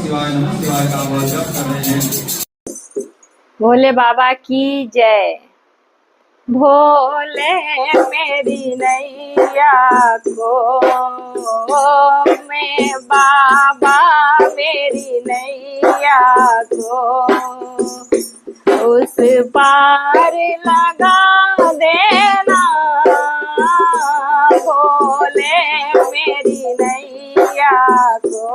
शिवाय नमः शिवाय का जप कर रहे हैं। भोले बाबा की जय। भोले मेरी नैया को मैं बाबा मेरी नैया को उस पार लगा देना। भोले मेरी नैया को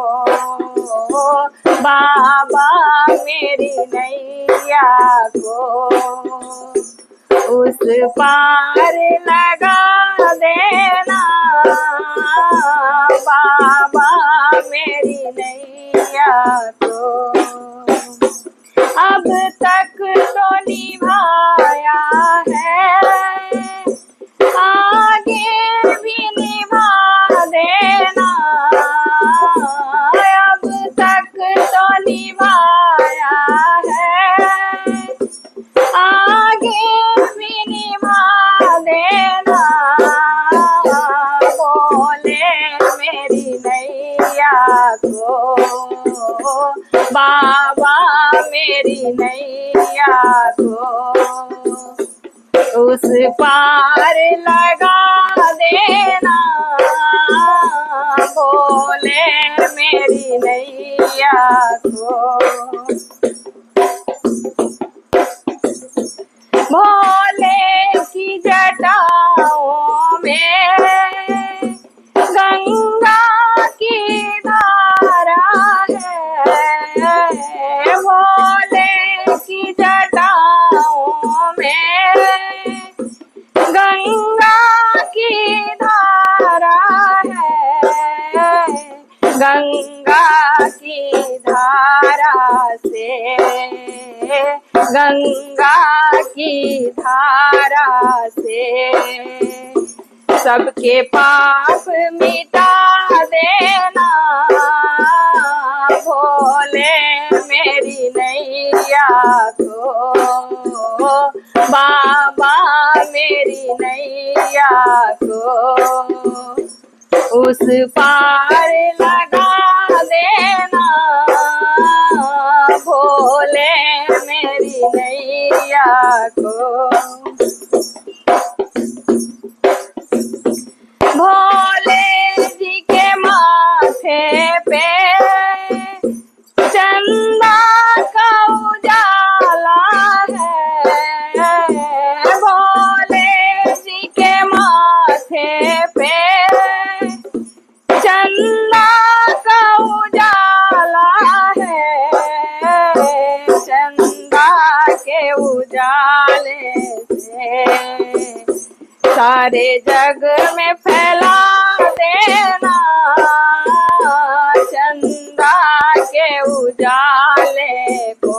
बाबा मेरी नैया को उस पार लगा देना। बाबा मेरी नैया को अब तक तो निभाया है, आगे भी निभा देना। अब तक तो निभाया है, आगे भी निभा देना। बोले मेरी नैया को बाबा मेरी नैया को उस पार लगा देना। बोले मेरी नैया को भोले की जटाओं में गंगा की धारा है। भोले की जटाओं में गंगा की धारा है। गंगा की धारा से, गंगा की धारा से सबके पाप मिटा देना। भोले मेरी नैया को बाबा मेरी नैया को उस पार लगा देना। भोले मेरी नैया को भोले जी के माथे पे चंदा का उजाला है। भोले जी के माथे पे चंदा का उजाला है। चंदा के उजाले से सारे जग में फैला देना। चंदा के उजाले को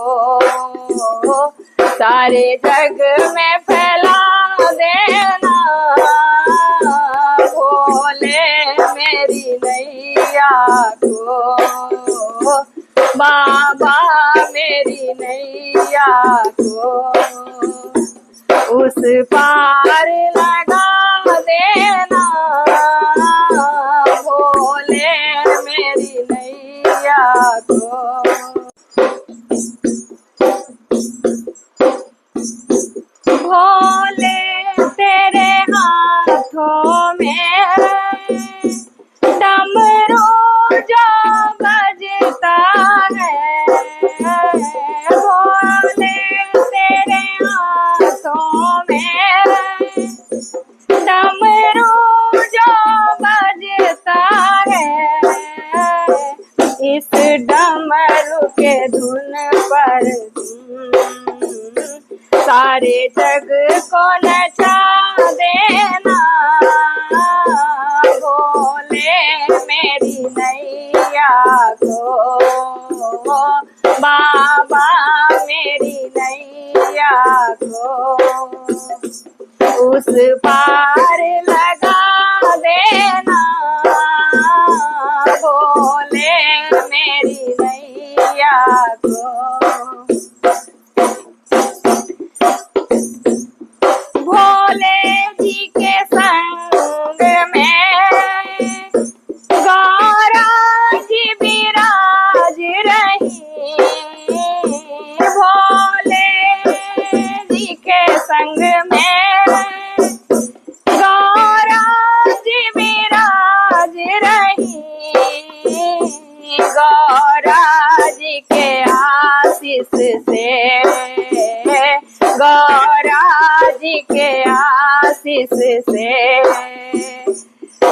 सारे जग में फैला देना। भोले मेरी नैया को बाबा मेरी नैया को उस पार लगा देना। भोले मेरी नैया को भोले तेरे हाथों में डमरू जो बजता है। भोले तेरे हाथों में डमरू जो बजता है। इस डमरू के धुन पर सारे जग को नचा देना। भोले मेरी नैया को बाबा मेरी नैया को उस पार लगा देना। भोले मेरी नैया को भोले जी के संग में गौरा जी विराज रहे। इससे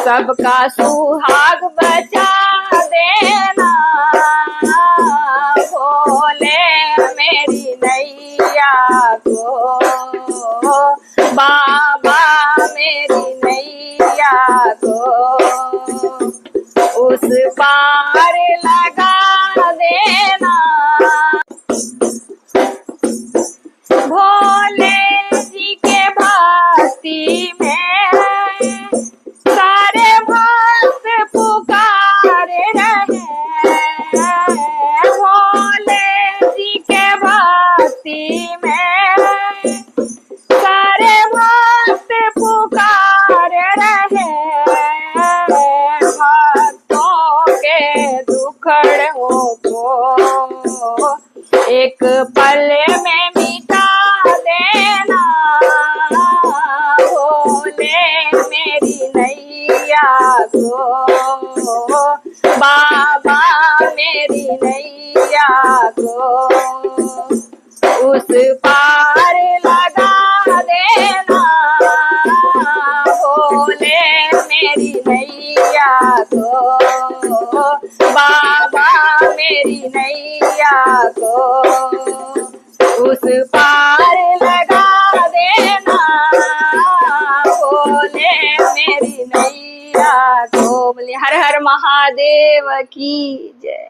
सबका सुहाग बचा देना भोले मेरी नैया को बाबा मेरी नैया को उस पार लगा देना भोले जी के भक्ति में सारे भक्त पुकारे रहे भोले जी के भक्ति में सारे भक्त पुकारे रहे भक्तों के दुखड़ों को एक पल में मिटा देना भोले मेरी नैया को बाबा मेरी नैया को उस पार लगा देना भोले मेरी नैया को बाबा मेरी नैया को उस पार लगा देना भोले मेरी नैया को। बोले हर हर महादेव की जय।